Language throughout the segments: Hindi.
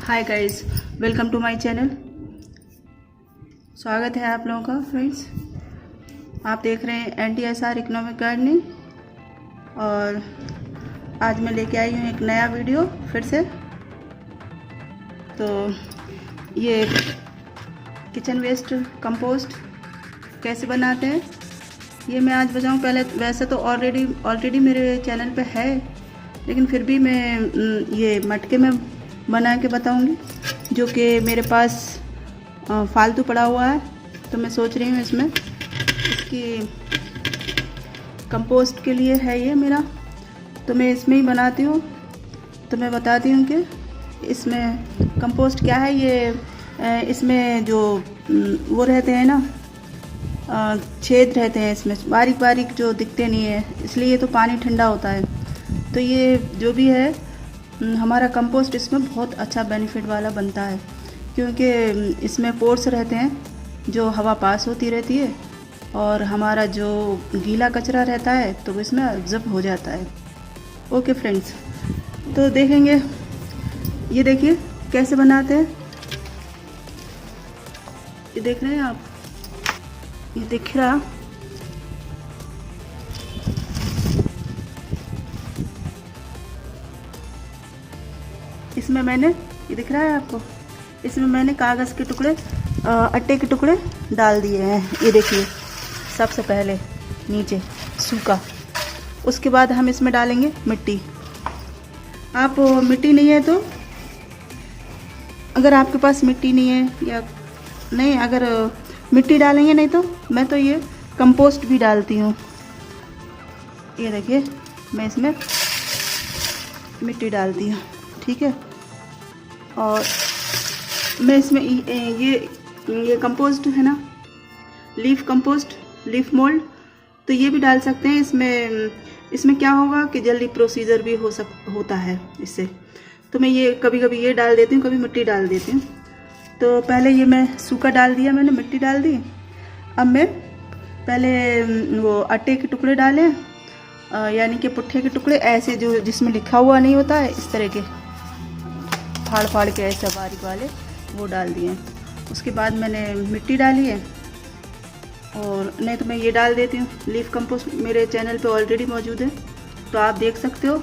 Hi guys, welcome to my channel. स्वागत है आप लोगों का फ्रेंड्स। आप देख रहे हैं NTSR इकोनॉमिक गार्डनिंग और आज मैं लेके आई हूँ एक नया वीडियो फिर से। तो ये किचन वेस्ट कंपोस्ट कैसे बनाते हैं ये मैं आज बताऊँ। पहले वैसे तो ऑलरेडी मेरे चैनल पे है, लेकिन फिर भी मैं ये मटके में बना के बताऊंगी, जो कि मेरे पास फालतू पड़ा हुआ है। तो मैं सोच रही हूँ इसमें इसकी कंपोस्ट के लिए है ये मेरा, तो मैं इसमें ही बनाती हूँ। तो मैं बताती हूँ कि इसमें कंपोस्ट क्या है। ये इसमें जो वो रहते हैं ना, छेद रहते हैं इसमें बारीक बारीक जो दिखते नहीं है, इसलिए ये तो पानी ठंडा होता है। तो ये जो भी है हमारा कंपोस्ट इसमें बहुत अच्छा बेनिफिट वाला बनता है, क्योंकि इसमें पोर्स रहते हैं जो हवा पास होती रहती है और हमारा जो गीला कचरा रहता है तो वो इसमें ऑब्जर्व हो जाता है। ओके फ्रेंड्स, तो देखेंगे ये देखिए कैसे बनाते हैं। ये देख रहे हैं आप, ये दिख रहा। इसमें मैंने, ये दिख रहा है आपको, इसमें मैंने कागज़ के टुकड़े, आटे के टुकड़े डाल दिए हैं। ये देखिए, सबसे पहले नीचे सूखा, उसके बाद हम इसमें डालेंगे मिट्टी। आप मिट्टी नहीं है तो, अगर आपके पास मिट्टी नहीं है या नहीं, अगर मिट्टी डालेंगे नहीं तो मैं तो ये कंपोस्ट भी डालती हूँ। ये देखिए मैं इसमें मिट्टी डालती हूँ, ठीक है। और मैं इसमें ये कंपोस्ट है ना, लीफ कंपोस्ट, लीफ मोल्ड, तो ये भी डाल सकते हैं। इसमें क्या होगा कि जल्दी प्रोसीजर भी होता है इससे। तो मैं ये कभी कभी ये डाल देती हूँ, कभी मिट्टी डाल देती हूँ। तो पहले ये मैं सूखा डाल दिया, मैंने मिट्टी डाल दी। अब मैं पहले वो आटे के टुकड़े डाले, यानी कि पुट्ठे के टुकड़े, ऐसे जो जिसमें लिखा हुआ नहीं होता है, इस तरह के फाड़ फाड़ के ऐसा बारीक वाले वो डाल दिए। उसके बाद मैंने मिट्टी डाली है, और नहीं तो मैं ये डाल देती हूँ। लीफ कंपोस्ट मेरे चैनल पे ऑलरेडी मौजूद है, तो आप देख सकते हो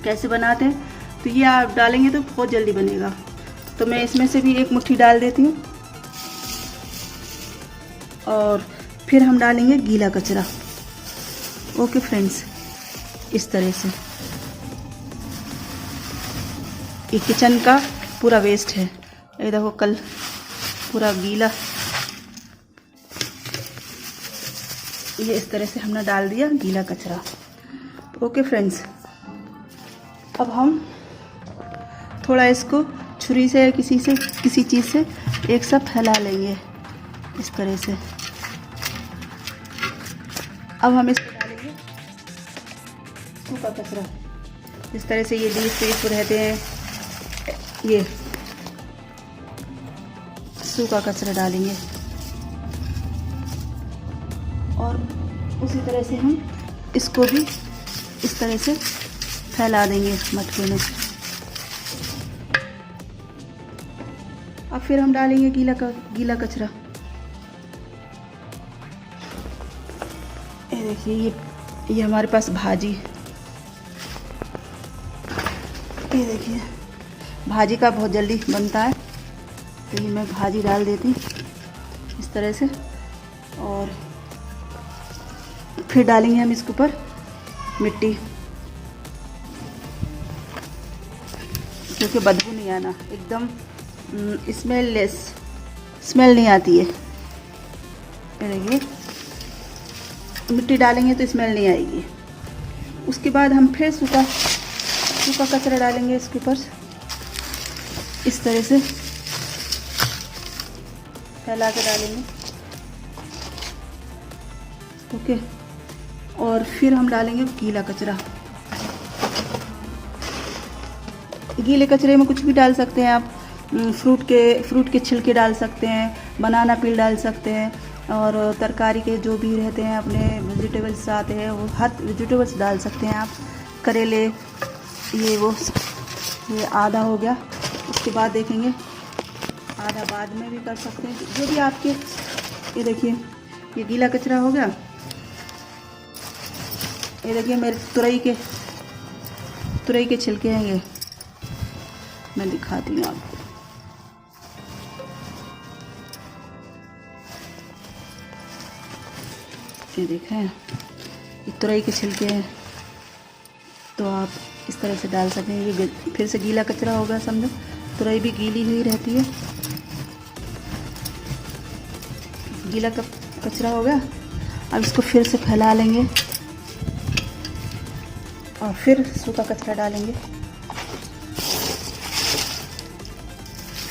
कैसे बनाते हैं। तो ये आप डालेंगे तो बहुत जल्दी बनेगा। तो मैं इसमें से भी एक मुट्ठी डाल देती हूँ, और फिर हम डालेंगे गीला कचरा। ओके फ्रेंड्स, इस तरह से ये किचन का पूरा वेस्ट है। ये देखो कल पूरा गीला, ये इस तरह से हमने डाल दिया गीला कचरा। ओके फ्रेंड्स, अब हम थोड़ा इसको छुरी से किसी चीज़ से एक साथ फैला लेंगे इस तरह से। अब हम इसको डालेंगे सूखा कचरा। इस तरह से ये लीफ रहते हैं, ये सूखा कचरा डालेंगे, और उसी तरह से हम इसको भी इस तरह से फैला देंगे मटके में। अब फिर हम डालेंगे गीला कचरा। ये देखिए, ये हमारे पास भाजी, ये देखिए भाजी का बहुत जल्दी बनता है। तो ये मैं भाजी डाल देती हूँ इस तरह से, और फिर डालेंगे हम इसके ऊपर मिट्टी, क्योंकि बदबू नहीं आना, एकदम स्मेल नहीं आती है। देखिए मिट्टी डालेंगे तो स्मेल नहीं आएगी। उसके बाद हम फिर सूखा कचरा डालेंगे इसके ऊपर, इस तरह से फैला के डालेंगे। ओके, और फिर हम डालेंगे गीला कचरा। गीले कचरे में कुछ भी डाल सकते हैं आप, फ्रूट के छिलके डाल सकते हैं, बनाना पील डाल सकते हैं, और तरकारी के जो भी रहते हैं अपने वेजिटेबल्स आते हैं वो हर वेजिटेबल्स डाल सकते हैं आप। करेले, ये आधा हो गया, उसके बाद देखेंगे, आधा बाद में भी कर सकते हैं, जो भी आपके। ये देखिए, ये गीला कचरा हो गया। ये देखिए मेरे तुरई के छिलके हैं, ये मैं दिखाती हूँ आपको। ये देखें, ये तुरई के छिलके हैं, तो आप इस तरह से डाल सकते हैं। ये फिर से गीला कचरा होगा, समझो, तुरई भी गीली हुई रहती है। गीला कचरा हो गया। अब इसको फिर से फैला लेंगे और फिर सूखा कचरा डालेंगे।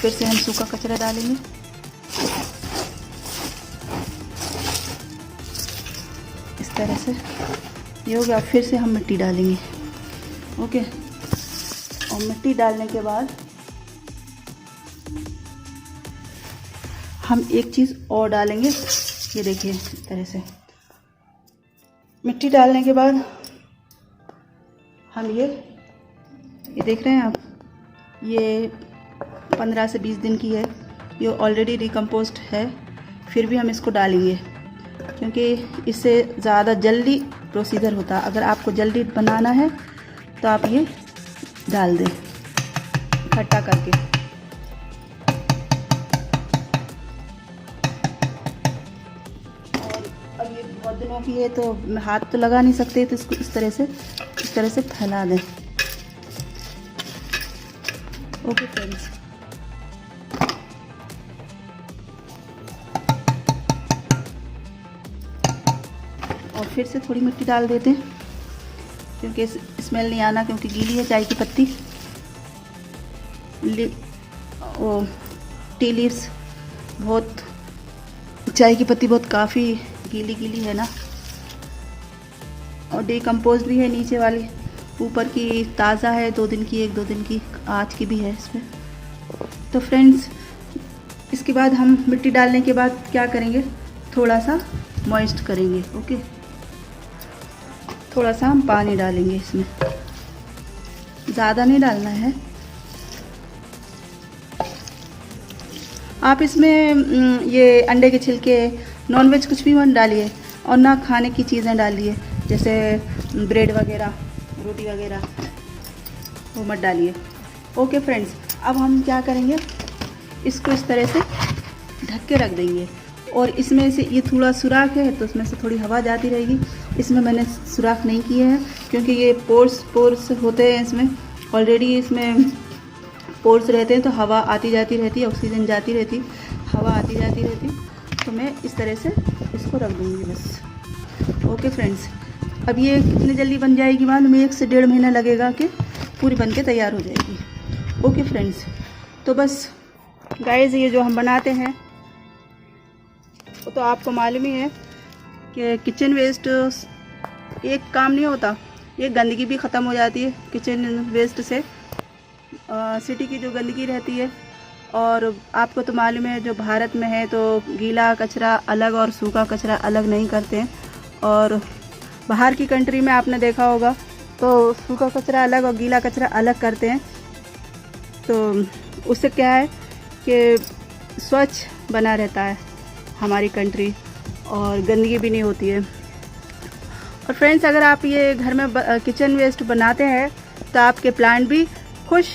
फिर से हम सूखा कचरा डालेंगे। इस तरह से ये हो गया। फिर से हम मिट्टी डालेंगे। ओके, और मिट्टी डालने के बाद हम एक चीज़ और डालेंगे। ये देखिए, इस तरह से मिट्टी डालने के बाद हम ये देख रहे हैं आप, ये 15 से 20 दिन की है, ये ऑलरेडी रिकम्पोस्ट है। फिर भी हम इसको डालेंगे क्योंकि इससे ज़्यादा जल्दी प्रोसीजर होता है। अगर आपको जल्दी बनाना है तो आप ये डाल दें इकट्ठा करके। और अब ये बहुत दिनों की है तो हाथ तो लगा नहीं सकते, तो इसको इस तरह से फैला दें। ओके फ्रेंड्स, और फिर से थोड़ी मिट्टी डाल देते हैं क्योंकि स्मेल नहीं आना, क्योंकि गीली है चाय की पत्ती। टी लीव्स बहुत, चाय की पत्ती बहुत काफ़ी गीली है ना, और डिकम्पोज भी है नीचे वाली। ऊपर की ताज़ा है, 2 दिन की, 1-2 दिन की, आज की भी है इसमें। तो फ्रेंड्स, इसके बाद हम मिट्टी डालने के बाद क्या करेंगे, थोड़ा सा मॉइस्ट करेंगे। ओके, थोड़ा सा हम पानी डालेंगे इसमें, ज़्यादा नहीं डालना है। आप इसमें ये अंडे के छिलके, नॉनवेज कुछ भी मत डालिए, और ना खाने की चीज़ें डालिए, जैसे ब्रेड वगैरह, रोटी वगैरह, वो मत डालिए। ओके फ्रेंड्स, अब हम क्या करेंगे, इसको इस तरह से ढक के रख देंगे। और इसमें से ये थोड़ा सुराख है तो उसमें से थोड़ी हवा जाती रहेगी। इसमें मैंने सुराख नहीं किए हैं क्योंकि ये पोर्स होते हैं इसमें, ऑलरेडी इसमें पोर्स रहते हैं, तो हवा आती जाती रहती है, ऑक्सीजन जाती रहती, हवा आती जाती रहती। तो मैं इस तरह से इसको रख दूँगी बस। ओके फ्रेंड्स, अब ये कितनी जल्दी बन जाएगी मालूम, 1 से 1.5 महीना लगेगा कि पूरी बन के तैयार हो जाएगी। ओके फ्रेंड्स, तो बस गाइस, ये जो हम बनाते हैं वो तो आपको मालूम ही है कि किचन वेस्ट एक काम नहीं होता, ये गंदगी भी ख़त्म हो जाती है किचन वेस्ट से। सिटी की जो गंदगी रहती है, और आपको तो मालूम है जो भारत में है तो गीला कचरा अलग और सूखा कचरा अलग नहीं करते हैं, और बाहर की कंट्री में आपने देखा होगा तो सूखा कचरा अलग और गीला कचरा अलग करते हैं। तो उससे क्या है कि स्वच्छ बना रहता है हमारी कंट्री, और गंदगी भी नहीं होती है। और फ्रेंड्स, अगर आप ये घर में किचन वेस्ट बनाते हैं तो आपके प्लांट भी खुश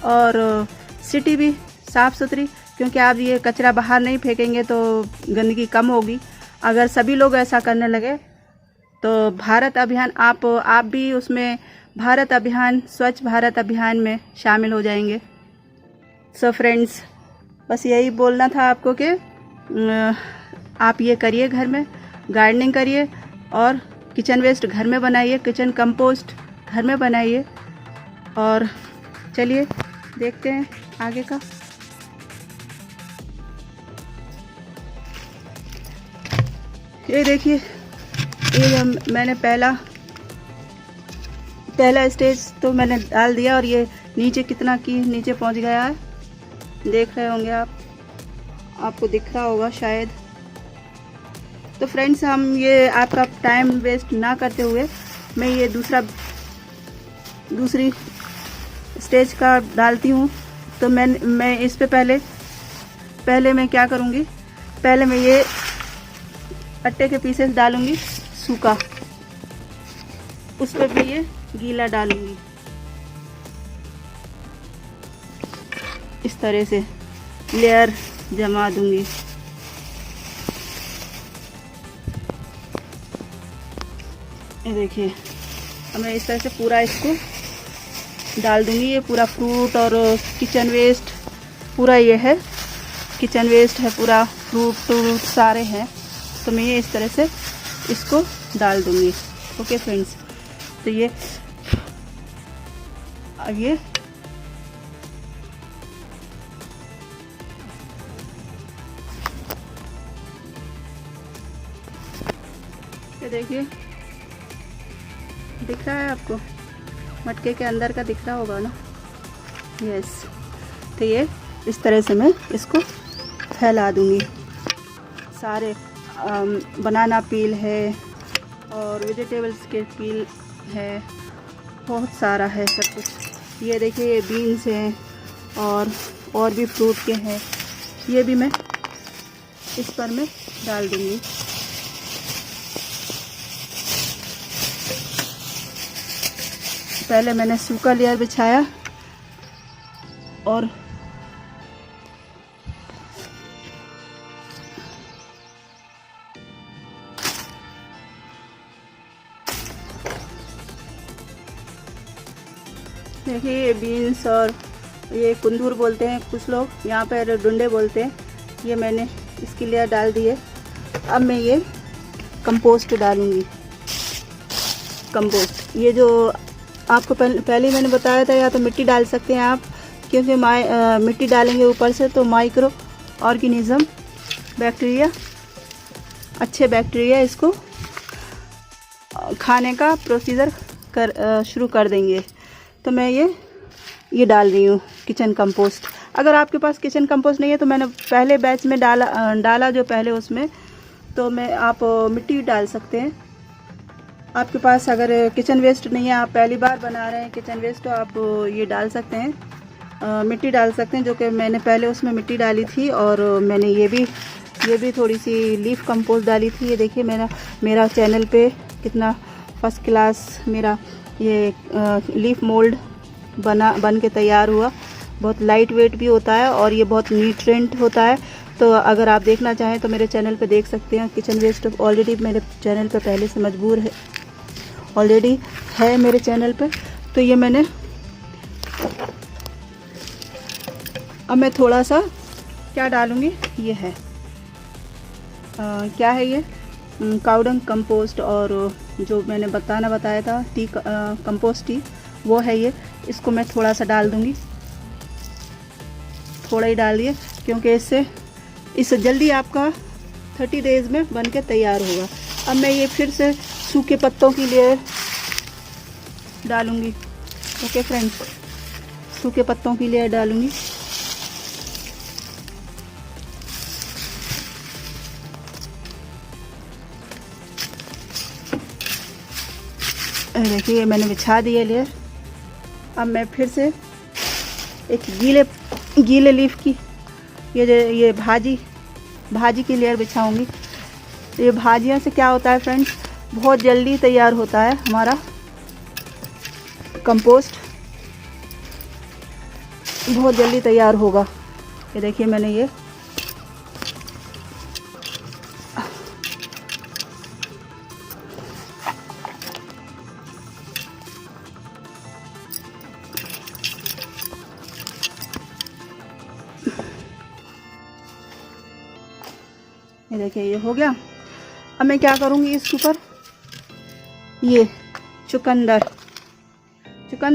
और सिटी भी साफ़ सुथरी, क्योंकि आप ये कचरा बाहर नहीं फेंकेंगे तो गंदगी कम होगी। अगर सभी लोग ऐसा करने लगे तो भारत अभियान, आप भी उसमें भारत अभियान, स्वच्छ भारत अभियान में शामिल हो जाएंगे। सो फ्रेंड्स, बस यही बोलना था आपको कि आप ये करिए, घर में गार्डनिंग करिए और किचन वेस्ट घर में बनाइए, किचन कंपोस्ट घर में बनाइए। और चलिए देखते हैं आगे का। ये देखिए, ये मैंने पहला स्टेज तो मैंने डाल दिया, और ये नीचे कितना की नीचे पहुंच गया है, देख रहे होंगे आप, आपको दिख रहा होगा शायद। तो फ्रेंड्स, हम ये आपका टाइम वेस्ट ना करते हुए मैं ये दूसरी स्टेज का डालती हूँ। तो मैं इस पे पहले मैं क्या करूँगी, पहले मैं ये आटे के पीसेस डालूँगी सूखा, उस पर भी ये गीला डालूँगी। इस तरह से लेयर जमा दूँगी। ये देखिए, अब मैं इस तरह से पूरा इसको डाल दूँगी। ये पूरा फ्रूट और किचन वेस्ट पूरा ये है, किचन वेस्ट है पूरा, फ्रूट सारे हैं, तो मैं ये इस तरह से इसको डाल दूँगी। ओके फ्रेंड्स, तो ये अब ये देखिए दिख रहा है आपको, मटके के अंदर का दिख रहा होगा ना। यस, तो ये इस तरह से मैं इसको फैला दूँगी। सारे बनाना पील है और वेजिटेबल्स के पील है, बहुत सारा है सब कुछ। ये देखिए, ये बीन्स हैं और भी फ्रूट के हैं, ये भी मैं इस पर मैं डाल दूँगी। पहले मैंने सूखा लेयर बिछाया और देखिए, ये बीन्स और ये कुंदूर बोलते हैं कुछ लोग, यहाँ पर डुंडे बोलते हैं, ये मैंने इसकी लेयर डाल दी है। अब मैं ये कंपोस्ट डालूँगी। कंपोस्ट, ये जो आपको पहले मैंने बताया था, या तो मिट्टी डाल सकते हैं आप, क्योंकि मिट्टी डालेंगे ऊपर से तो माइक्रो ऑर्गेनिज्म बैक्टीरिया, अच्छे बैक्टीरिया इसको खाने का प्रोसीजर शुरू कर देंगे। तो मैं ये डाल रही हूँ किचन कंपोस्ट। अगर आपके पास किचन कंपोस्ट नहीं है तो मैंने पहले बैच में डाला जो पहले उसमें, तो मैं आप मिट्टी डाल सकते हैं। आपके पास अगर किचन वेस्ट नहीं है, आप पहली बार बना रहे हैं किचन वेस्ट, तो आप ये डाल सकते हैं, मिट्टी डाल सकते हैं, जो कि मैंने पहले उसमें मिट्टी डाली थी। और मैंने ये भी थोड़ी सी लीफ कंपोस्ट डाली थी। ये देखिए मेरा चैनल पे कितना फर्स्ट क्लास मेरा ये लीफ मोल्ड बन के तैयार हुआ। बहुत लाइट वेट भी होता है और ये बहुत न्यूट्रिएंट होता है। तो अगर आप देखना चाहें तो मेरे चैनल पे देख सकते हैं। किचन वेस्ट ऑलरेडी मेरे चैनल पे पहले से मजबूर है, ऑलरेडी है मेरे चैनल पे। तो ये मैंने, अब मैं थोड़ा सा क्या डालूँगी, ये है क्या है ये काउडंग कंपोस्ट, और जो मैंने बताया था टी कंपोस्ट टी, वो है ये। इसको मैं थोड़ा सा डाल दूँगी, थोड़ा ही डाल दिए, क्योंकि इससे जल्दी आपका 30 डेज़ में बन के तैयार होगा। अब मैं ये फिर से सूखे पत्तों की लेयर डालूँगी। ओके फ्रेंड्स, सूखे पत्तों की लेयर डालूँगी। देखिए मैंने बिछा दिया लेयर। अब मैं फिर से एक गीले लीफ की ये भाजी की लेयर बिछाऊंगी। ये भाजियों से क्या होता है फ्रेंड्स, बहुत जल्दी तैयार होता है हमारा कंपोस्ट, बहुत जल्दी तैयार होगा। ये देखिए मैंने ये देखिए ये हो गया। अब मैं क्या करूँगी, इसके ऊपर ये चुकंदर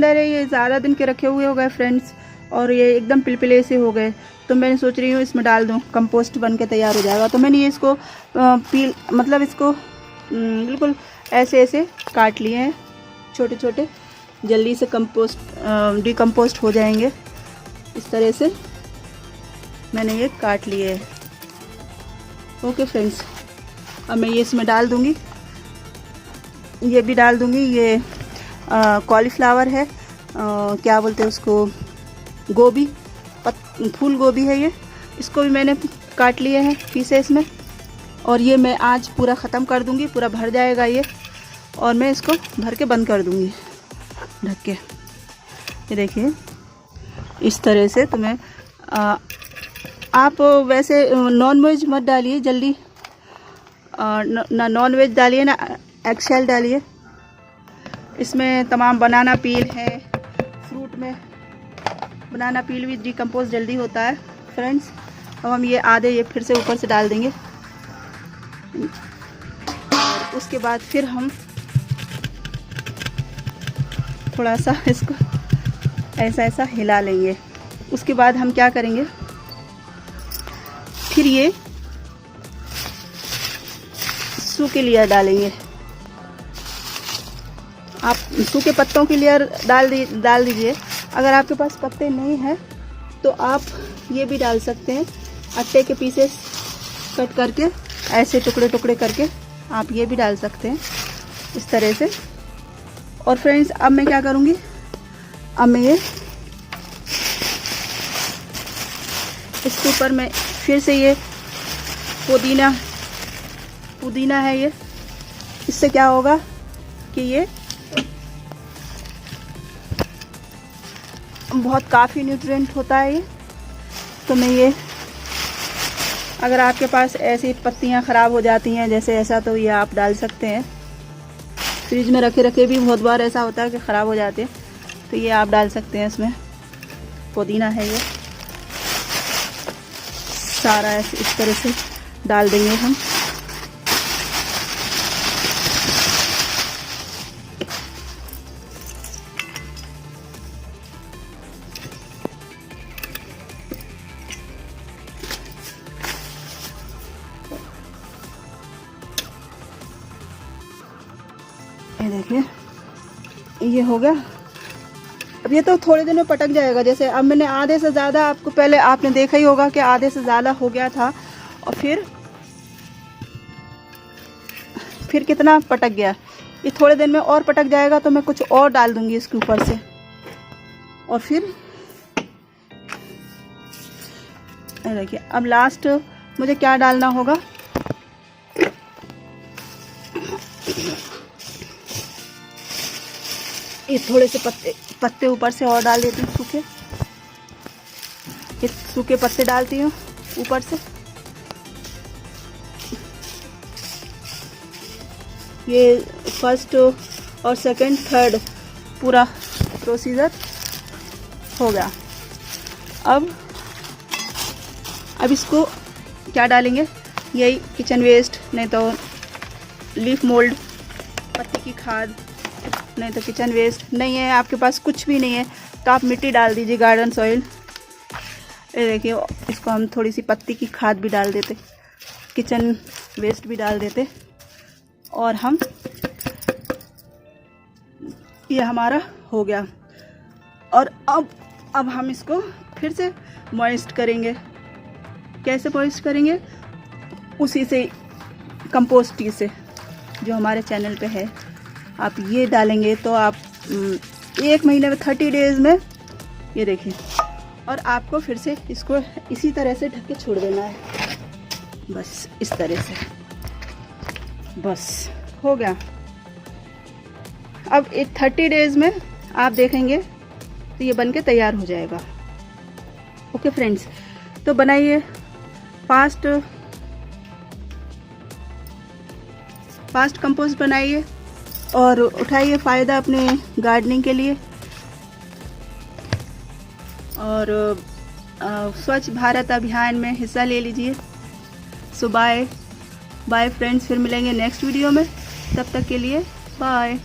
है, ये ज़्यादा दिन के रखे हुए हो गए फ्रेंड्स, और ये एकदम पिलपिले से हो गए। तो मैंने सोच रही हूँ इसमें डाल दूँ, कंपोस्ट बन के तैयार हो जाएगा। तो मैंने ये इसको इसको बिल्कुल ऐसे काट लिए हैं छोटे छोटे, जल्दी से डिकम्पोस्ट हो जाएंगे। इस तरह से मैंने ये काट लिए है। ओके फ्रेंड्स, अब मैं ये इसमें डाल दूँगी, ये भी डाल दूँगी। ये कॉलीफ्लावर है, क्या बोलते हैं उसको, गोभी, फूल गोभी है ये, इसको भी मैंने काट लिए हैं पीसेस में, और ये मैं आज पूरा ख़त्म कर दूंगी, पूरा भर जाएगा ये, और मैं इसको भर के बंद कर दूंगी ढक के। ये देखिए इस तरह से। तो मैं आप वैसे नॉन वेज मत डालिए जल्दी, ना नॉन वेज डालिए ना एगशेल डालिए। इसमें तमाम बनाना पील है, फ्रूट में बनाना पील भी डिकम्पोज जल्दी होता है फ्रेंड्स। अब हम ये आधे ये फिर से ऊपर से डाल देंगे, और उसके बाद फिर हम थोड़ा सा इसको ऐसा हिला लेंगे। उसके बाद हम क्या करेंगे, फिर ये सूखे लेयर डालेंगे। आप सूखे पत्तों की लेयर डाल दीजिए। अगर आपके पास पत्ते नहीं हैं तो आप ये भी डाल सकते हैं, अट्टे के पीसेस कट करके ऐसे टुकड़े टुकड़े करके आप ये भी डाल सकते हैं इस तरह से। और फ्रेंड्स अब मैं क्या करूँगी, अब मैं ये इसके ऊपर मैं फिर से ये पुदीना है ये, इससे क्या होगा कि ये बहुत काफ़ी न्यूट्रिएंट होता है ये। तो मैं ये, अगर आपके पास ऐसी पत्तियां ख़राब हो जाती हैं जैसे ऐसा, तो ये आप डाल सकते हैं। फ्रिज में रखे भी बहुत बार ऐसा होता है कि ख़राब हो जाते हैं, तो ये आप डाल सकते हैं। इसमें पुदीना है ये सारा ऐसे इस तरह से डाल देंगे हम। ये देखिए ये हो गया। अब ये तो थोड़े दिन में पटक जाएगा। जैसे अब मैंने आधे से ज़्यादा, आपको पहले आपने देखा ही होगा कि आधे से ज़्यादा हो गया था, और फिर कितना पटक गया। ये थोड़े दिन में और पटक जाएगा, तो मैं कुछ और डाल दूंगी इसके ऊपर से। और फिर देखिए अब लास्ट मुझे क्या डालना होगा, ये थोड़े से पत्ते ऊपर से और डाल देती हूँ सूखे। ये सूखे पत्ते डालती हूँ ऊपर से। ये फर्स्ट और सेकंड थर्ड पूरा प्रोसीजर हो गया। अब इसको क्या डालेंगे, यही किचन वेस्ट, नहीं तो लीफ मोल्ड, पत्ती की खाद, नहीं तो किचन वेस्ट। नहीं है आपके पास, कुछ भी नहीं है, तो आप मिट्टी डाल दीजिए, गार्डन सॉइल। ये देखिए इसको हम थोड़ी सी पत्ती की खाद भी डाल देते, किचन वेस्ट भी डाल देते, और हम ये हमारा हो गया। और अब हम इसको फिर से मॉइस्ट करेंगे। कैसे मॉइस्ट करेंगे, उसी से कंपोस्ट टी से जो हमारे चैनल पे है, आप ये डालेंगे तो आप 1 महीने में 30 डेज़ में ये देखिए। और आपको फिर से इसको इसी तरह से ढक के छोड़ देना है, बस इस तरह से, बस हो गया। अब 30 डेज़ में आप देखेंगे तो ये बनके तैयार हो जाएगा। ओके फ्रेंड्स, तो बनाइए, फास्ट कंपोस्ट बनाइए और उठाइए फ़ायदा अपने गार्डनिंग के लिए। और स्वच्छ भारत अभियान में हिस्सा ले लीजिए। सो बाय फ्रेंड्स, फिर मिलेंगे नेक्स्ट वीडियो में। तब तक के लिए बाय।